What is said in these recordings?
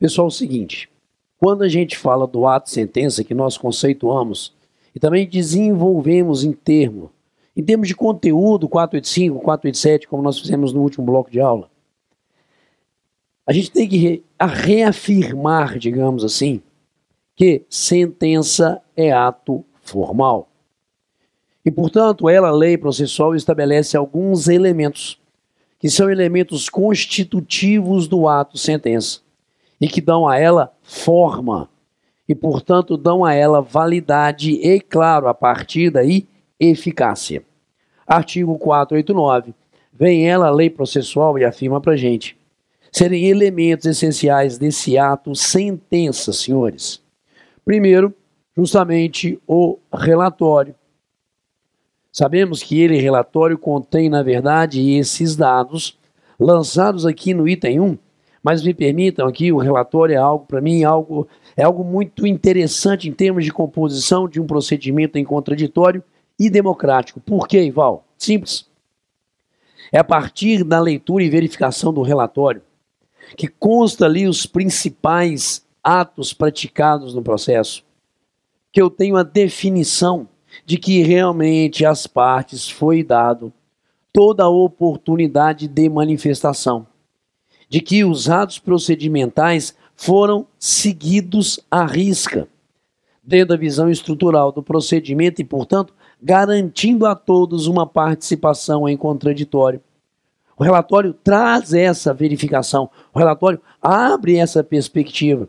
Pessoal, é o seguinte, quando a gente fala do ato de sentença, que nós conceituamos e também desenvolvemos em termos de conteúdo, 485, 487, como nós fizemos no último bloco de aula, a gente tem que reafirmar, digamos assim, que sentença é ato formal. E, portanto, ela, a lei processual, estabelece alguns elementos, que são elementos constitutivos do ato sentença, e que dão a ela forma, e, portanto, dão a ela validade e, claro, a partir daí, eficácia. Artigo 489, vem ela, a lei processual, e afirma para a gente, serem elementos essenciais desse ato sentença, senhores. Primeiro, justamente o relatório. Sabemos que ele, relatório, contém, na verdade, esses dados lançados aqui no item 1, mas me permitam aqui, o relatório é algo, para mim, é algo muito interessante em termos de composição de um procedimento em contraditório e democrático. Por quê, Ival? Simples. É a partir da leitura e verificação do relatório que consta ali os principais atos praticados no processo, que eu tenho a definição de que realmente às partes foi dado toda a oportunidade de manifestação, de que os atos procedimentais foram seguidos à risca, dentro da visão estrutural do procedimento e, portanto, garantindo a todos uma participação em contraditório. O relatório traz essa verificação, o relatório abre essa perspectiva.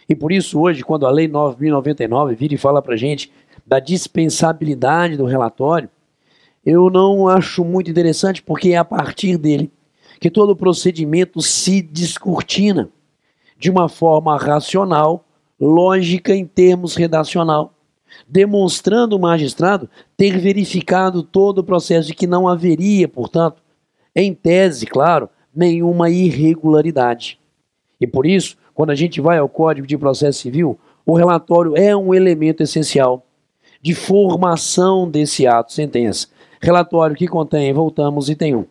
E por isso hoje, quando a Lei 9.099 vira e fala para a gente da dispensabilidade do relatório, eu não acho muito interessante, porque é a partir dele que todo o procedimento se descortina de uma forma racional, lógica em termos redacional, demonstrando o magistrado ter verificado todo o processo e que não haveria, portanto, em tese, claro, nenhuma irregularidade. E por isso, quando a gente vai ao Código de Processo Civil, o relatório é um elemento essencial de formação desse ato sentença. Relatório que contém, voltamos, item 1,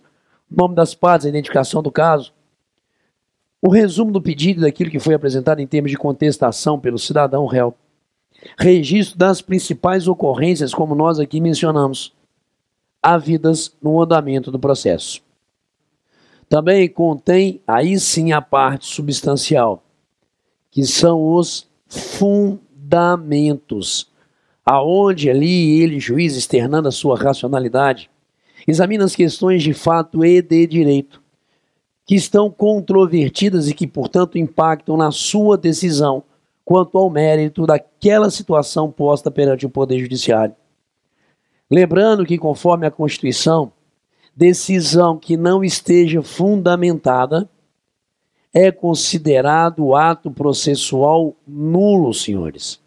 nome das partes, a identificação do caso, o resumo do pedido daquilo que foi apresentado em termos de contestação pelo cidadão réu, registro das principais ocorrências, como nós aqui mencionamos, havidas no andamento do processo. Também contém, aí sim, a parte substancial, que são os fundamentos, aonde ali ele, juiz, externando a sua racionalidade, examina as questões de fato e de direito, que estão controvertidas e que, portanto, impactam na sua decisão quanto ao mérito daquela situação posta perante o Poder Judiciário. Lembrando que, conforme a Constituição, decisão que não esteja fundamentada é considerado ato processual nulo, senhores.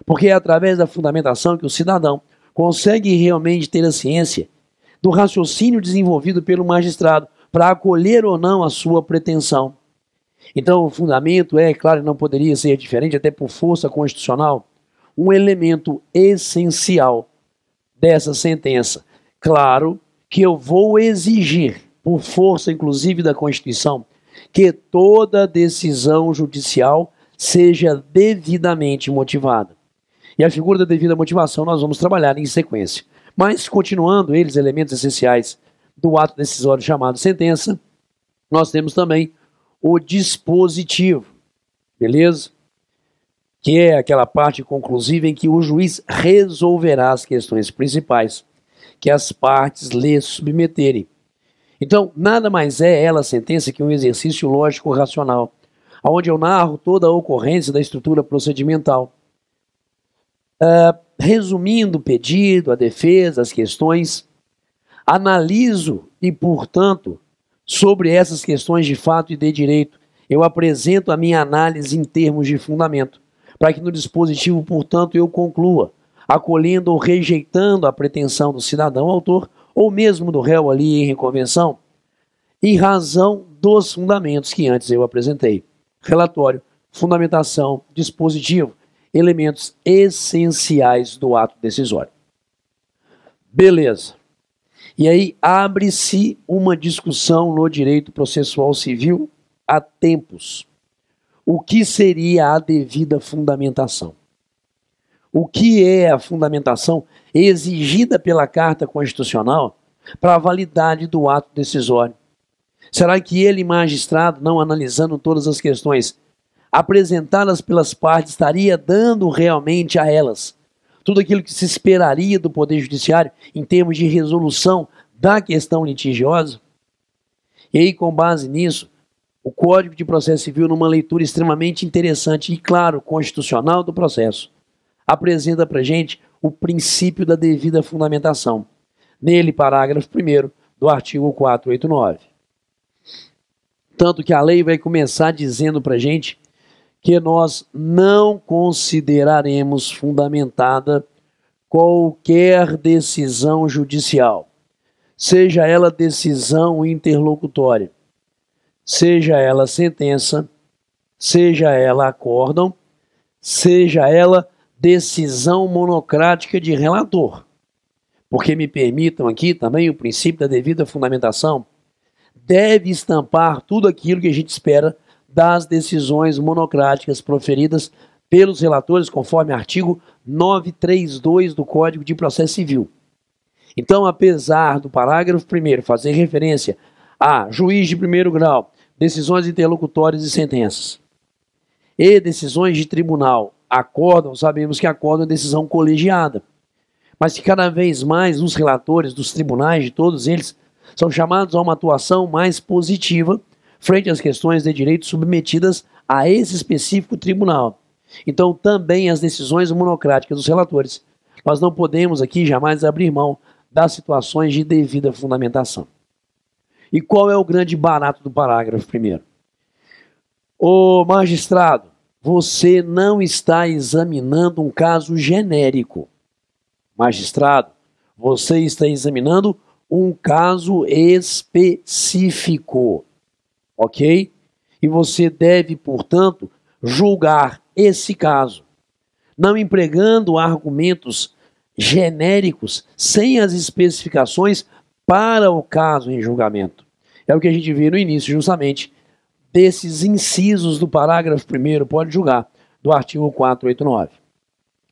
Porque é através da fundamentação que o cidadão consegue realmente ter a ciência do raciocínio desenvolvido pelo magistrado para acolher ou não a sua pretensão. Então, o fundamento é, claro, não poderia ser diferente, até por força constitucional, um elemento essencial dessa sentença. Claro que eu vou exigir, por força inclusive da Constituição, que toda decisão judicial seja devidamente motivada. E a figura da devida motivação nós vamos trabalhar em sequência. Mas, continuando eles, elementos essenciais do ato decisório chamado sentença, nós temos também o dispositivo, beleza? Que é aquela parte conclusiva em que o juiz resolverá as questões principais que as partes lhe submeterem. Então, nada mais é ela a sentença que um exercício lógico-racional, onde eu narro toda a ocorrência da estrutura procedimental, resumindo o pedido, a defesa, as questões, analiso e, portanto, sobre essas questões de fato e de direito, eu apresento a minha análise em termos de fundamento, para que no dispositivo, portanto, eu conclua, acolhendo ou rejeitando a pretensão do cidadão autor, ou mesmo do réu ali em reconvenção, em razão dos fundamentos que antes eu apresentei. Relatório, fundamentação, dispositivo, elementos essenciais do ato decisório. Beleza. E aí abre-se uma discussão no direito processual civil há tempos. o que seria a devida fundamentação. O que é a fundamentação exigida pela Carta Constitucional para a validade do ato decisório? Será que ele, magistrado, não analisando todas as questões apresentadas pelas partes, estaria dando realmente a elas tudo aquilo que se esperaria do Poder Judiciário em termos de resolução da questão litigiosa? E aí, com base nisso, o Código de Processo Civil, numa leitura extremamente interessante e, claro, constitucional do processo, apresenta para a gente o princípio da devida fundamentação. Nele, parágrafo 1º do artigo 489. Tanto que a lei vai começar dizendo para a gente que nós não consideraremos fundamentada qualquer decisão judicial, seja ela decisão interlocutória, seja ela sentença, seja ela acórdão, seja ela decisão monocrática de relator. Porque me permitam aqui também o princípio da devida fundamentação deve estampar tudo aquilo que a gente espera das decisões monocráticas proferidas pelos relatores, conforme artigo 932 do Código de Processo Civil. Então, apesar do parágrafo 1º fazer referência a juiz de primeiro grau, decisões interlocutórias e sentenças, e decisões de tribunal, acórdão, sabemos que acórdão é decisão colegiada, mas que cada vez mais os relatores dos tribunais, de todos eles, são chamados a uma atuação mais positiva frente às questões de direito submetidas a esse específico tribunal. Então, também as decisões monocráticas dos relatores, nós não podemos aqui jamais abrir mão das situações de devida fundamentação. E qual é o grande barato do parágrafo 1º? Ô magistrado, você não está examinando um caso genérico. Magistrado, você está examinando um caso específico, ok? E você deve, portanto, julgar esse caso, não empregando argumentos genéricos sem as especificações para o caso em julgamento. É o que a gente vê no início, justamente, desses incisos do parágrafo 1º, pode julgar, do artigo 489.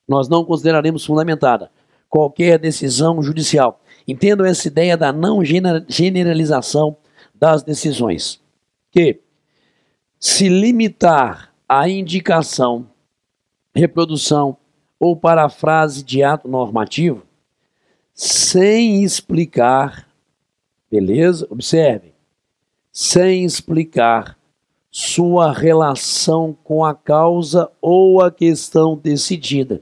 Nós não consideraremos fundamentada qualquer decisão judicial. Entendam essa ideia da não generalização das decisões. Que se limitar à indicação, reprodução ou parafrase de ato normativo, sem explicar, beleza? Observem, sem explicar sua relação com a causa ou a questão decidida.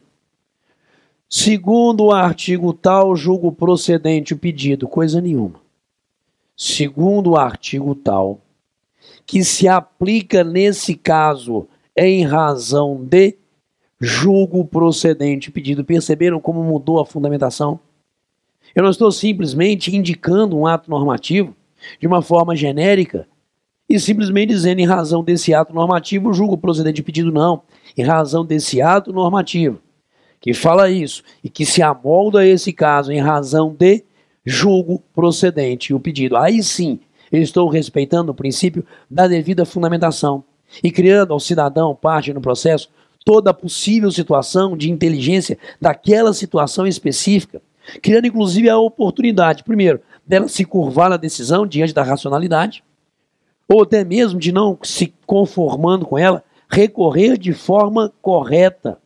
Segundo o artigo tal, julgo procedente o pedido, coisa nenhuma. Segundo o artigo tal, que se aplica nesse caso em razão de julgo procedente o pedido. Perceberam como mudou a fundamentação? Eu não estou simplesmente indicando um ato normativo de uma forma genérica e simplesmente dizendo em razão desse ato normativo julgo procedente o pedido, não. Em razão desse ato normativo que fala isso e que se amolda esse caso em razão de julgo procedente o pedido. Aí sim, eu estou respeitando o princípio da devida fundamentação e criando ao cidadão, parte no processo, toda a possível situação de inteligência daquela situação específica, criando inclusive a oportunidade, primeiro, dela se curvar na decisão diante da racionalidade, ou até mesmo de não se conformando com ela, recorrer de forma correta,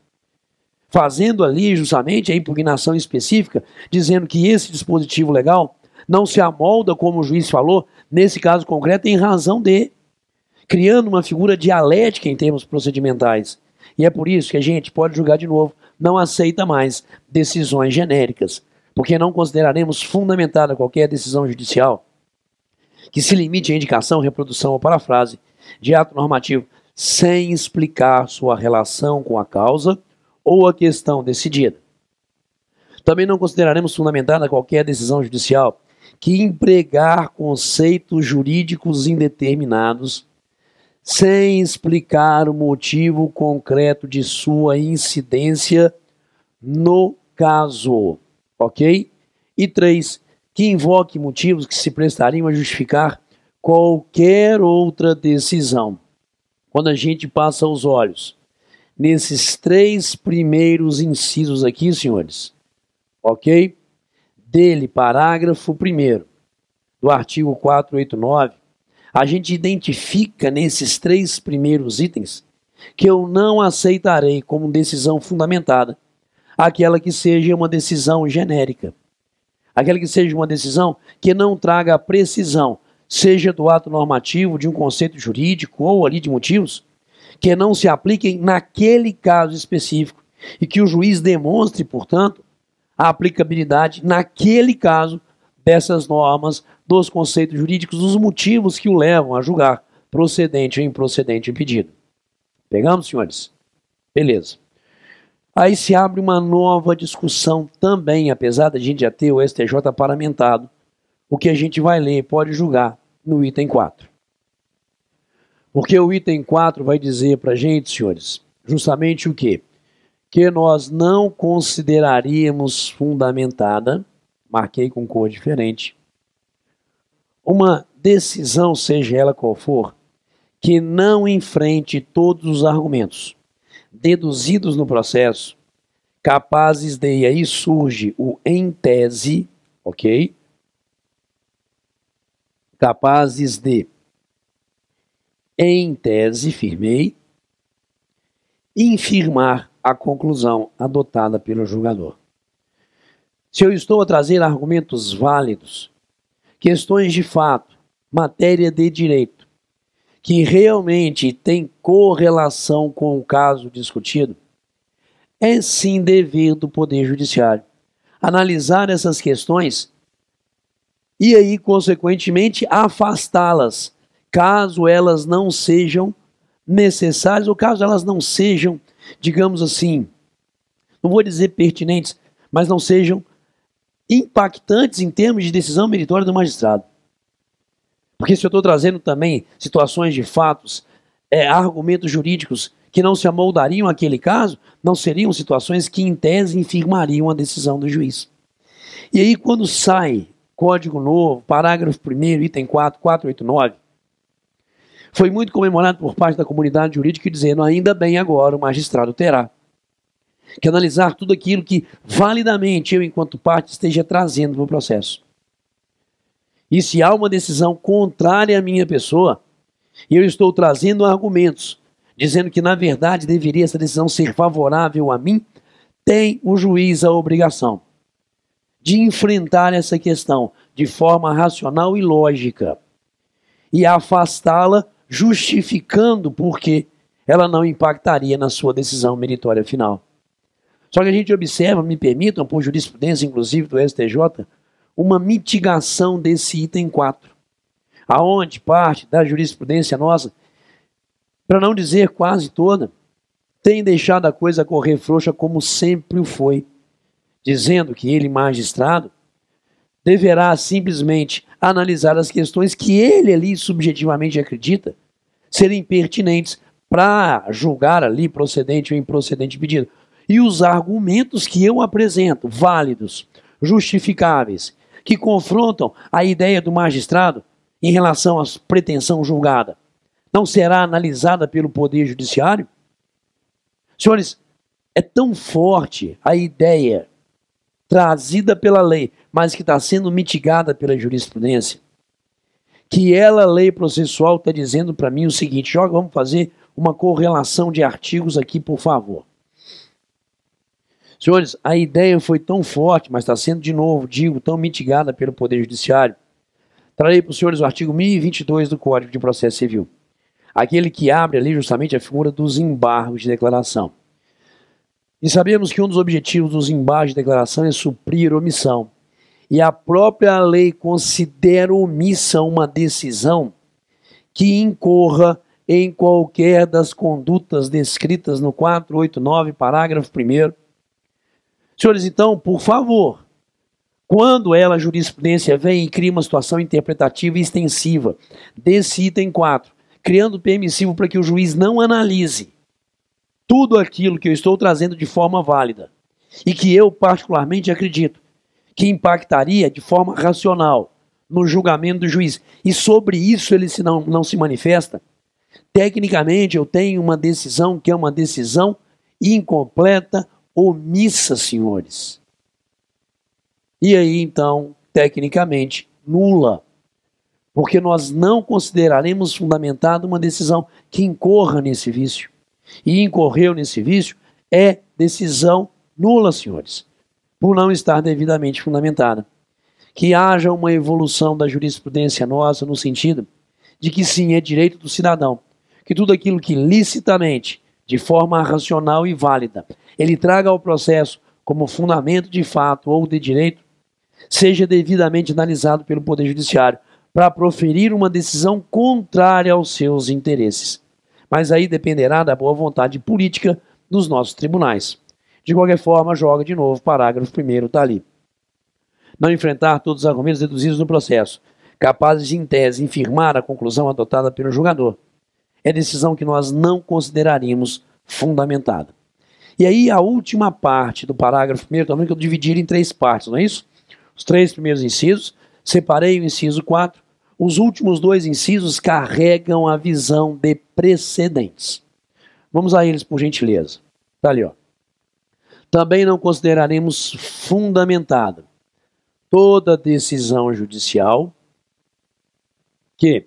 fazendo ali justamente a impugnação específica, dizendo que esse dispositivo legal não se amolda, como o juiz falou, nesse caso concreto, em razão de, criando uma figura dialética em termos procedimentais. E é por isso que a gente pode julgar de novo, não aceita mais decisões genéricas, porque não consideraremos fundamentada qualquer decisão judicial que se limite à indicação, reprodução ou parafrase de ato normativo sem explicar sua relação com a causa ou a questão decidida. Também não consideraremos fundamentada qualquer decisão judicial que empregar conceitos jurídicos indeterminados sem explicar o motivo concreto de sua incidência no caso, ok? E 3, que invoque motivos que se prestariam a justificar qualquer outra decisão. quando a gente passa os olhos nesses 3 primeiros incisos aqui, senhores, ok? Dele, parágrafo 1º, do artigo 489, a gente identifica nesses 3 primeiros itens que eu não aceitarei como decisão fundamentada aquela que seja uma decisão genérica, aquela que seja uma decisão que não traga a precisão, seja do ato normativo, de um conceito jurídico ou ali de motivos, que não se apliquem naquele caso específico e que o juiz demonstre, portanto, a aplicabilidade naquele caso dessas normas, dos conceitos jurídicos, dos motivos que o levam a julgar procedente ou improcedente o pedido. Pegamos, senhores? Beleza. Aí se abre uma nova discussão também, apesar da gente já ter o STJ paramentado, o que a gente vai ler pode julgar no item 4. Porque o item 4 vai dizer para a gente, senhores, justamente o quê? Que nós não consideraríamos fundamentada, marquei com cor diferente, uma decisão, seja ela qual for, que não enfrente todos os argumentos deduzidos no processo, capazes de, e aí surge o em tese, ok? Capazes de, em tese, firmei, infirmar a conclusão adotada pelo julgador. Se eu estou a trazer argumentos válidos, questões de fato, matéria de direito, que realmente tem correlação com o caso discutido, é sim dever do Poder Judiciário analisar essas questões e aí, consequentemente, afastá-las, caso elas não sejam necessárias ou caso elas não sejam, digamos assim, não vou dizer pertinentes, mas não sejam impactantes em termos de decisão meritória do magistrado. Porque se eu estou trazendo também situações de fatos, argumentos jurídicos que não se amoldariam àquele caso, não seriam situações que em tese infirmariam a decisão do juiz. E aí quando sai Código Novo, parágrafo 1º, item 4, 489, foi muito comemorado por parte da comunidade jurídica dizendo, ainda bem agora o magistrado terá que analisar tudo aquilo que validamente eu, enquanto parte, esteja trazendo para o processo. E se há uma decisão contrária à minha pessoa, e eu estou trazendo argumentos, dizendo que na verdade deveria essa decisão ser favorável a mim, tem o juiz a obrigação de enfrentar essa questão de forma racional e lógica e afastá-la justificando porque ela não impactaria na sua decisão meritória final. Só que a gente observa, me permitam, por jurisprudência inclusive do STJ, uma mitigação desse item 4, aonde parte da jurisprudência nossa, para não dizer quase toda, tem deixado a coisa correr frouxa como sempre o foi, dizendo que ele, magistrado, deverá simplesmente analisar as questões que ele ali subjetivamente acredita serem pertinentes para julgar ali procedente ou improcedente pedido. E os argumentos que eu apresento, válidos, justificáveis, que confrontam a ideia do magistrado em relação à pretensão julgada, não será analisada pelo Poder Judiciário? Senhores, é tão forte a ideia trazida pela lei, mas que está sendo mitigada pela jurisprudência, que ela, lei processual, está dizendo para mim o seguinte, vamos fazer uma correlação de artigos aqui, por favor. Senhores, a ideia foi tão forte, mas está sendo, de novo, digo, tão mitigada pelo Poder Judiciário. Trarei para os senhores o artigo 1022 do Código de Processo Civil. Aquele que abre ali justamente a figura dos embargos de declaração. E sabemos que um dos objetivos dos embargos de declaração é suprir omissão. E a própria lei considera omissa uma decisão que incorra em qualquer das condutas descritas no 489, parágrafo 1º. Senhores, então, por favor, quando ela, a jurisprudência, vem e cria uma situação interpretativa e extensiva desse item 4, criando permissivo para que o juiz não analise tudo aquilo que eu estou trazendo de forma válida e que eu particularmente acredito que impactaria de forma racional no julgamento do juiz, e sobre isso ele não se manifesta, Tecnicamente, eu tenho uma decisão que é uma decisão incompleta, omissa, senhores. E aí, então, tecnicamente, nula. Porque nós não consideraremos fundamentada uma decisão que incorra nesse vício. E incorreu nesse vício é decisão nula, senhores, por não estar devidamente fundamentada. Que haja uma evolução da jurisprudência nossa no sentido de que sim, é direito do cidadão, que tudo aquilo que licitamente, de forma racional e válida, ele traga ao processo como fundamento de fato ou de direito, seja devidamente analisado pelo Poder Judiciário para proferir uma decisão contrária aos seus interesses. Mas aí dependerá da boa vontade política dos nossos tribunais. De qualquer forma, joga de novo, parágrafo 1º está ali. Não enfrentar todos os argumentos deduzidos no processo, capazes de, em tese, infirmar a conclusão adotada pelo julgador. É decisão que nós não consideraríamos fundamentada. E aí a última parte do parágrafo 1º, também que eu dividi em 3 partes, não é isso? Os 3 primeiros incisos, separei o inciso 4, os últimos 2 incisos carregam a visão de precedentes. Vamos a eles por gentileza. Está ali, ó. Também não consideraremos fundamentada toda decisão judicial que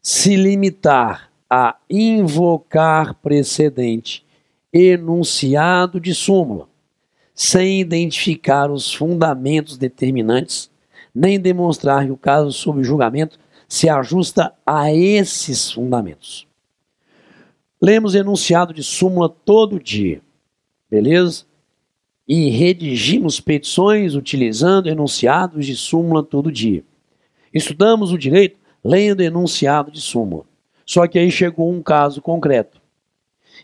se limitar a invocar precedente enunciado de súmula, sem identificar os fundamentos determinantes, nem demonstrar que o caso sob julgamento se ajusta a esses fundamentos. Lemos enunciado de súmula todo dia, beleza? E redigimos petições utilizando enunciados de súmula todo dia. Estudamos o direito lendo enunciado de súmula. Só que aí chegou um caso concreto.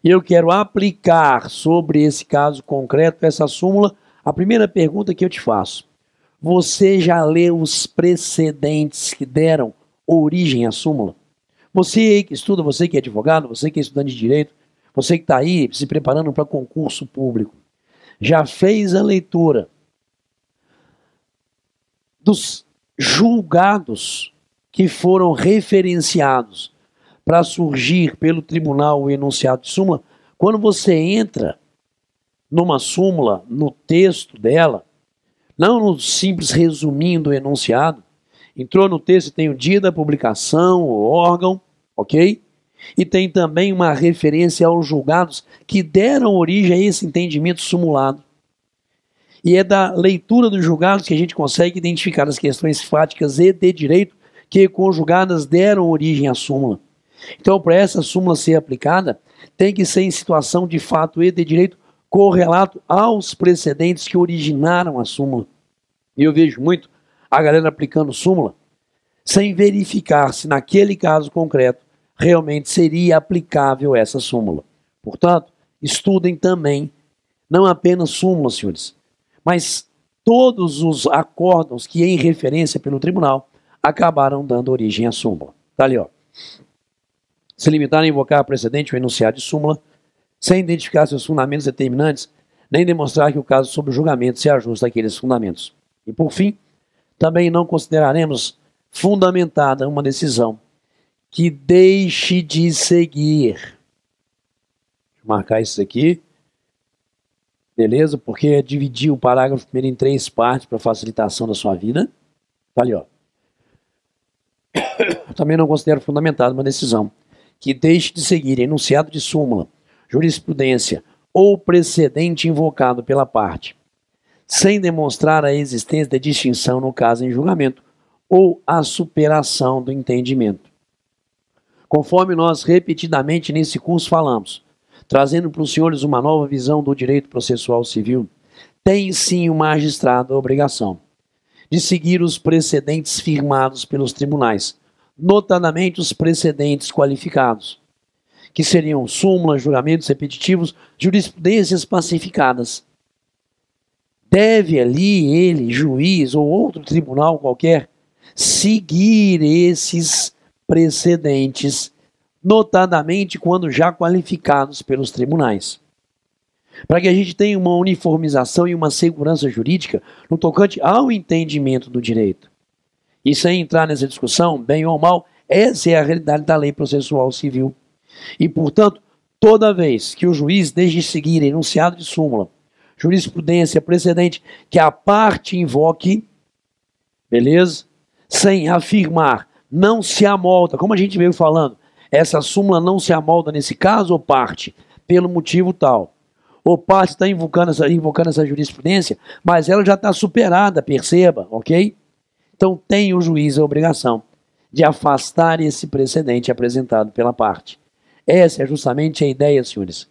E eu quero aplicar sobre esse caso concreto, essa súmula, a primeira pergunta que eu te faço. Você já leu os precedentes que deram origem à súmula? Você que estuda, você que é advogado, você que é estudante de direito, você que está aí se preparando para concurso público, já fez a leitura dos julgados que foram referenciados para surgir pelo tribunal o enunciado de súmula? Quando você entra numa súmula, no texto dela, não no simples resuminho do enunciado, entrou no texto, tem o dia da publicação, o órgão, ok? E tem também uma referência aos julgados que deram origem a esse entendimento sumulado. E é da leitura dos julgados que a gente consegue identificar as questões fáticas e de direito que, conjugadas, deram origem à súmula. Então, para essa súmula ser aplicada, tem que ser em situação de fato e de direito correlato aos precedentes que originaram a súmula. E eu vejo muito a galera aplicando súmula sem verificar se naquele caso concreto realmente seria aplicável essa súmula. Portanto, estudem também, não apenas súmula, senhores, mas todos os acórdãos que, em referência pelo tribunal, acabaram dando origem à súmula. Está ali, ó. Se limitar a invocar precedente ou enunciado de súmula, sem identificar seus fundamentos determinantes, nem demonstrar que o caso sob julgamento se ajusta àqueles fundamentos. E, por fim, também não consideraremos fundamentada uma decisão que deixe de seguir. Deixa eu marcar isso aqui. Beleza? Porque é dividir o parágrafo primeiro em 3 partes para facilitação da sua vida. Tá ali, ó. Também não considero fundamentada uma decisão que deixe de seguir enunciado de súmula, jurisprudência ou precedente invocado pela parte, sem demonstrar a existência de distinção no caso em julgamento ou a superação do entendimento. Conforme nós repetidamente nesse curso falamos, trazendo para os senhores uma nova visão do direito processual civil, tem sim o magistrado a obrigação de seguir os precedentes firmados pelos tribunais, notadamente os precedentes qualificados, que seriam súmulas, julgamentos repetitivos, jurisprudências pacificadas. Deve ali ele, juiz ou outro tribunal qualquer, seguir esses precedentes, notadamente quando já qualificados pelos tribunais. Para que a gente tenha uma uniformização e uma segurança jurídica no tocante ao entendimento do direito. E sem entrar nessa discussão, bem ou mal, Essa é a realidade da lei processual civil. E, portanto, toda vez que o juiz deixe de seguir enunciado de súmula, jurisprudência precedente, que a parte invoque, beleza? Sem afirmar, não se amolda, como a gente veio falando, essa súmula não se amolda nesse caso ou parte, pelo motivo tal. Ou parte está invocando essa jurisprudência, mas ela já está superada, perceba, ok? Então tem o juiz a obrigação de afastar esse precedente apresentado pela parte. Essa é justamente a ideia, senhores,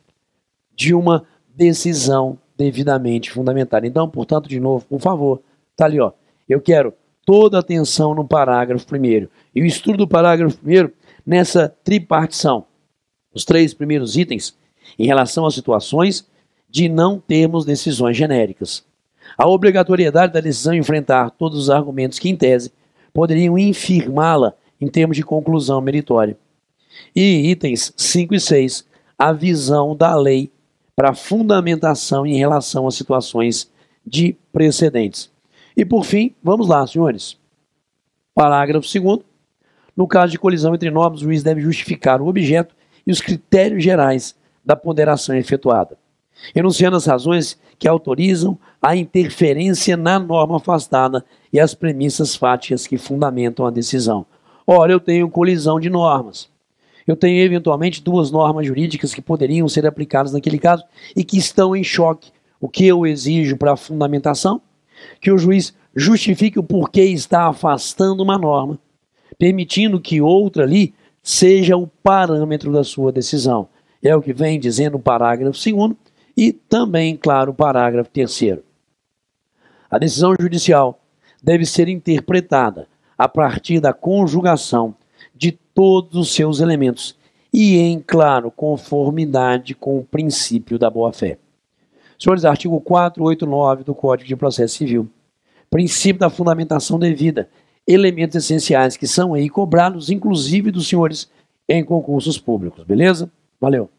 de uma decisão devidamente fundamentada. Então, portanto, de novo, por favor, tá ali, ó. Eu quero toda a atenção no parágrafo 1º. E o estudo do parágrafo 1º nessa tripartição. Os 3 primeiros itens em relação às situações de não termos decisões genéricas. A obrigatoriedade da decisão enfrentar todos os argumentos que, em tese, poderiam infirmá-la em termos de conclusão meritória. E itens 5 e 6, a visão da lei para fundamentação em relação às situações de precedentes. E por fim, vamos lá, senhores. Parágrafo 2º. No caso de colisão entre normas, o juiz deve justificar o objeto e os critérios gerais da ponderação efetuada, enunciando as razões que autorizam a interferência na norma afastada e as premissas fáticas que fundamentam a decisão. Ora, eu tenho colisão de normas. Eu tenho, eventualmente, 2 normas jurídicas que poderiam ser aplicadas naquele caso e que estão em choque. O que eu exijo para a fundamentação? Que o juiz justifique o porquê está afastando uma norma, permitindo que outra ali seja o parâmetro da sua decisão. É o que vem dizendo o parágrafo 2º e também, claro, o parágrafo 3º. A decisão judicial deve ser interpretada a partir da conjugação de todos os seus elementos e em, claro, conformidade com o princípio da boa-fé. Senhores, artigo 489 do Código de Processo Civil. Princípio da fundamentação devida. Elementos essenciais que são aí cobrados, inclusive dos senhores, em concursos públicos. Beleza? Valeu.